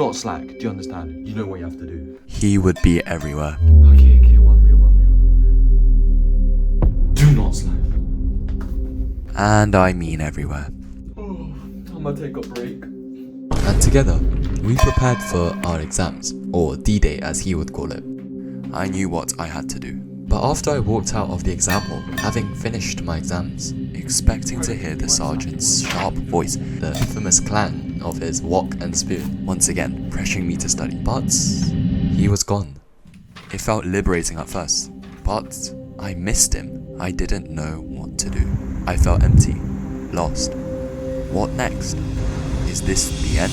not slack. Do you understand? You know what you have to do. He would be everywhere. Okay, one real. Do not slack. And I mean everywhere. I'm gonna take a break. And together, we prepared for our exams, or D-Day as he would call it. I knew what I had to do. But after I walked out of the exam hall, having finished my exams, expecting to hear the sergeant's sharp voice, the infamous clang of his wok and spoon, once again pressuring me to study. But he was gone. It felt liberating at first, but I missed him. I didn't know what to do. I felt empty, lost. What next? Is this the end?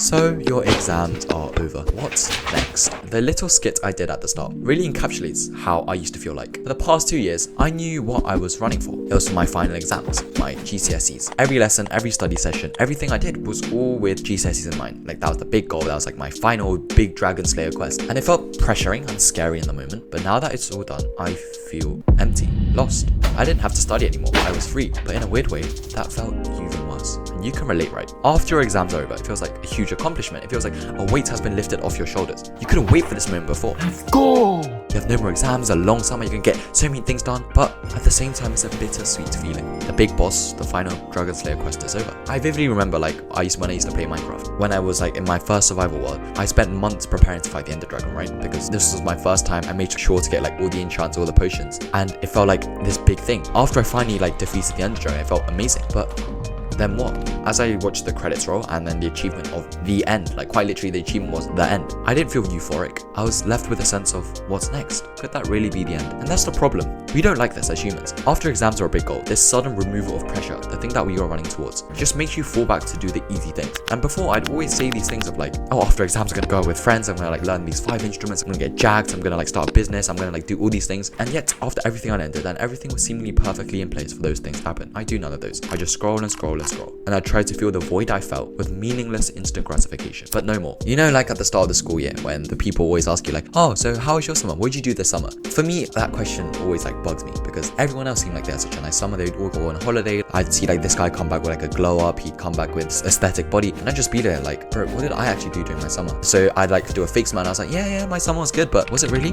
So your exams are over. What's next? The little skit I did at the start really encapsulates how I used to feel like. For the past 2 years, I knew what I was running for. It was for my final exams, my GCSEs. Every lesson, every study session, everything I did was all with GCSEs in mind. Like that was the big goal, that was like my final big Dragon Slayer quest. And it felt pressuring and scary in the moment, but now that it's all done, I feel empty, lost. I didn't have to study anymore, I was free, but in a weird way, that felt even worse. And you can relate, right? After your exams are over, it feels like a huge accomplishment. It feels like a weight has been lifted off your shoulders. You couldn't wait for this moment before. Let's go! You have no more exams, a long summer, you can get so many things done, but at the same time, it's a bittersweet feeling. The big boss, the final Dragon Slayer quest is over. I vividly remember when I used to play Minecraft. When I was like in my first survival world, I spent months preparing to fight the Ender Dragon, right? Because this was my first time. I made sure to get like all the enchants, all the potions, and it felt like this big thing. After I finally like defeated the Ender Dragon, it felt amazing, but then what? As I watched the credits roll and then the achievement of the end, like quite literally the achievement was the end, I didn't feel euphoric. I was left with a sense of what's next? Could that really be the end? And that's the problem. We don't like this as humans. After exams are a big goal, this sudden removal of pressure, the thing that we are running towards, just makes you fall back to do the easy things. And before, I'd always say these things of like, oh, after exams I'm gonna go out with friends, I'm gonna like learn these 5 instruments, I'm gonna get jacked, I'm gonna like start a business, I'm gonna like do all these things. And yet, after everything I ended and everything was seemingly perfectly in place for those things to happen, I do none of those. I just scroll and scroll and scroll. And I try to fill the void I felt with meaningless instant gratification, but no more. You know, like at the start of the school year when the people always ask you like, oh, so how was your summer? What did you do this summer? For me, that question always like bugs me because everyone else seemed like they had such a nice summer. They'd all go on holiday. I'd see like this guy come back with like a glow up. He'd come back with aesthetic body, and I'd just be there like, bro, what did I actually do during my summer? So I'd like do a fake smile. I was like, yeah, my summer was good, but was it really?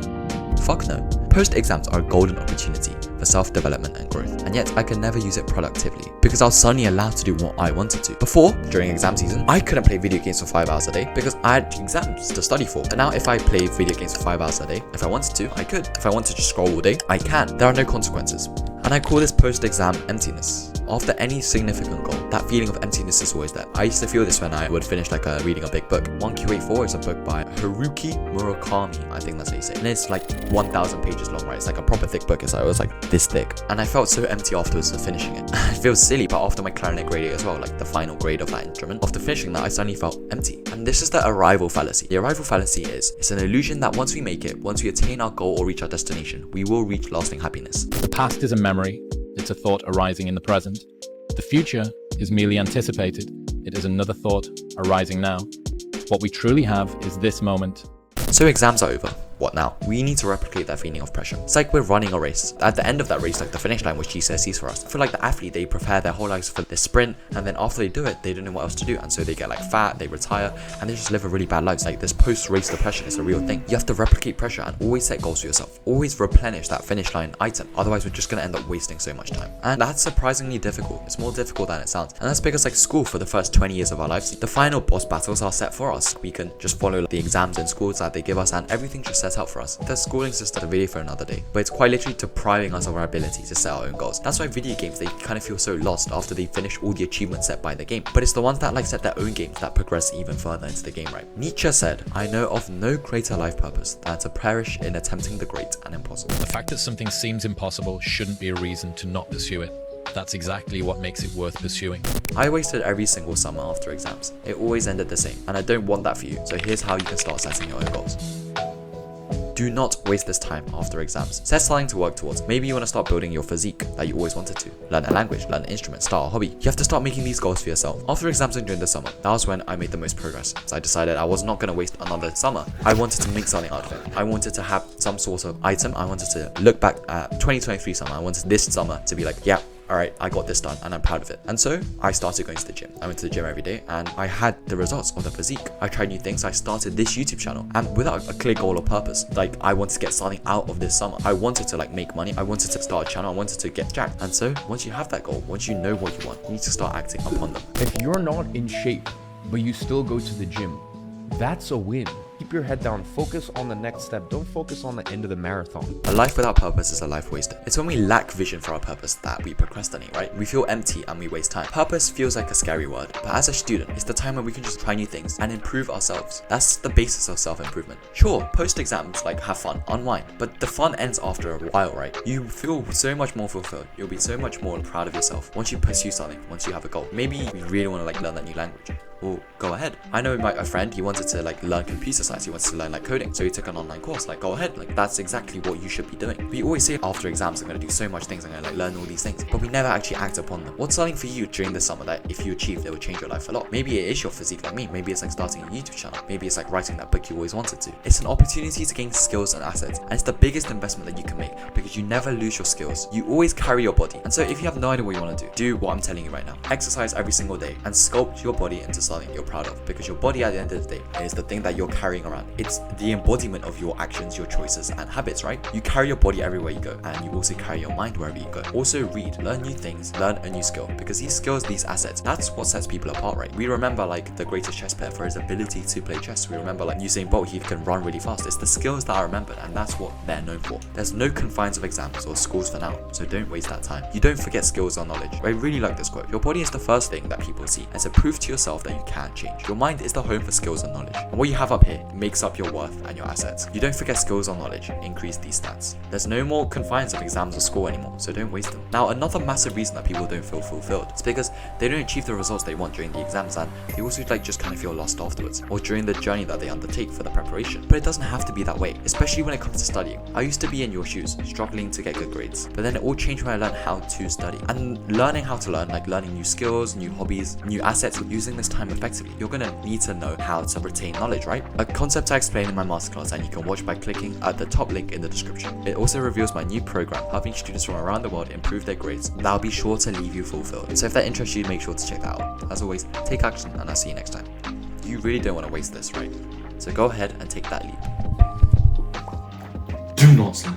Fuck no. Post-exams are a golden opportunity for self-development and growth, and yet I could never use it productively because I was suddenly allowed to do what I wanted to. Before, during exam season, I couldn't play video games for 5 hours a day because I had exams to study for. And now if I play video games for 5 hours a day, if I wanted to, I could. If I wanted to just scroll all day, I can. There are no consequences. And I call this post-exam emptiness. After any significant goal, that feeling of emptiness is always there. I used to feel this when I would finish like reading a big book. 1Q84 is a book by Haruki Murakami, I think that's how you say it. And it's like 1,000 pages long, right? It's like a proper thick book. It was like this thick. And I felt so empty afterwards for finishing it. It feels silly, but after my clarinet grading as well, like the final grade of that instrument, after finishing that, I suddenly felt empty. And this is the arrival fallacy. The arrival fallacy is, it's an illusion that once we make it, once we attain our goal or reach our destination, we will reach lasting happiness. The past is a memory. It's a thought arising in the present. The future is merely anticipated. It is another thought arising now. What we truly have is this moment. So exams are over. What now? We need to replicate that feeling of pressure. It's like we're running a race. At the end of that race, like the finish line was GCSEs for us. I feel like the athlete, they prepare their whole lives for this sprint, and then after they do it, they don't know what else to do, and so they get like fat, they retire, and they just live a really bad life. It's like this post-race depression is a real thing. You have to replicate pressure and always set goals for yourself. Always replenish that finish line item. Otherwise, we're just gonna end up wasting so much time. And that's surprisingly difficult. It's more difficult than it sounds. And that's because like school for the first 20 years of our lives, the final boss battles are set for us. We can just follow the exams in schools that they give us, and everything's just set out for us. Schooling's just a video for another day, but it's quite literally depriving us of our ability to set our own goals. That's why video games, they kind of feel so lost after they finish all the achievements set by the game. But it's the ones that like set their own games that progress even further into the game, right? Nietzsche said, I know of no greater life purpose than to perish in attempting the great and impossible. The fact that something seems impossible shouldn't be a reason to not pursue it. That's exactly what makes it worth pursuing. I wasted every single summer after exams. It always ended the same, and I don't want that for you. So here's how you can start setting your own goals. Do not waste this time after exams. Set something to work towards. Maybe you want to start building your physique that you always wanted to. Learn a language, learn an instrument, start a hobby. You have to start making these goals for yourself. After exams and during the summer, that was when I made the most progress. So I decided I was not going to waste another summer. I wanted to make something out of it. I wanted to have some sort of item. I wanted to look back at 2023 summer. I wanted this summer to be like, yeah, alright, I got this done and I'm proud of it. And so I started going to the gym. I went to the gym every day and I had the results of the physique. I tried new things. I started this YouTube channel and without a clear goal or purpose. Like, I wanted to get something out of this summer. I wanted to like make money. I wanted to start a channel. I wanted to get jacked. And so once you have that goal, once you know what you want, you need to start acting upon them. If you're not in shape, but you still go to the gym, that's a win. Keep your head down, focus on the next step. Don't focus on the end of the marathon. A life without purpose is a life wasted. It's when we lack vision for our purpose that we procrastinate, right? We feel empty and we waste time. Purpose feels like a scary word, but as a student, it's the time when we can just try new things and improve ourselves. That's the basis of self-improvement. Sure, post exams, like have fun, unwind, but the fun ends after a while, right? You feel so much more fulfilled. You'll be so much more proud of yourself once you pursue something, once you have a goal. Maybe you really want to like learn that new language. Well, go ahead. I know a friend, he wanted to like learn computer science, he wanted to learn like coding, so he took an online course. Like, go ahead, like that's exactly what you should be doing. We always say after exams I'm gonna do so much things, I'm gonna like learn all these things, but we never actually act upon them. What's something for you during the summer that if you achieve, it will change your life a lot? Maybe it is your physique like me, maybe it's like starting a YouTube channel, maybe it's like writing that book you always wanted to. It's an opportunity to gain skills and assets, and it's the biggest investment that you can make because you never lose your skills. You always carry your body, and so if you have no idea what you want to do what I'm telling you right now. Exercise every single day and sculpt your body into something you're proud of, because your body at the end of the day is the thing that you're carrying around. It's the embodiment of your actions, your choices and habits, right? You carry your body everywhere you go, and you also carry your mind wherever you go. Also read, learn new things, learn a new skill, because these skills, these assets, that's what sets people apart, right? We remember like the greatest chess player for his ability to play chess. We remember like Usain Bolt, he can run really fast. It's the skills that are remembered, and that's what they're known for. There's no confines of exams or schools for now, so don't waste that time. You don't forget skills or knowledge. I really like this quote. Your body is the first thing that people see, and it's a proof to yourself that you can change. Your mind is the home for skills and knowledge, and what you have up here makes up your worth and your assets. You don't forget skills or knowledge, increase these stats. There's no more confines of exams or school anymore, so don't waste them. Now, another massive reason that people don't feel fulfilled is because they don't achieve the results they want during the exams, and they also like just kind of feel lost afterwards, or during the journey that they undertake for the preparation. But it doesn't have to be that way, especially when it comes to studying. I used to be in your shoes, struggling to get good grades, but then it all changed when I learned how to study. And learning how to learn, like learning new skills, new hobbies, new assets, using this time effectively, you're gonna need to know how to retain knowledge, right? A concept I explain in my masterclass, and you can watch by clicking at the top link in the description. It also reveals my new program helping students from around the world improve their grades. That'll be sure to leave you fulfilled. So if that interests you, make sure to check that out. As always, take action, and I'll see you next time. You really don't want to waste this, right? So go ahead and take that leap. Do not sleep.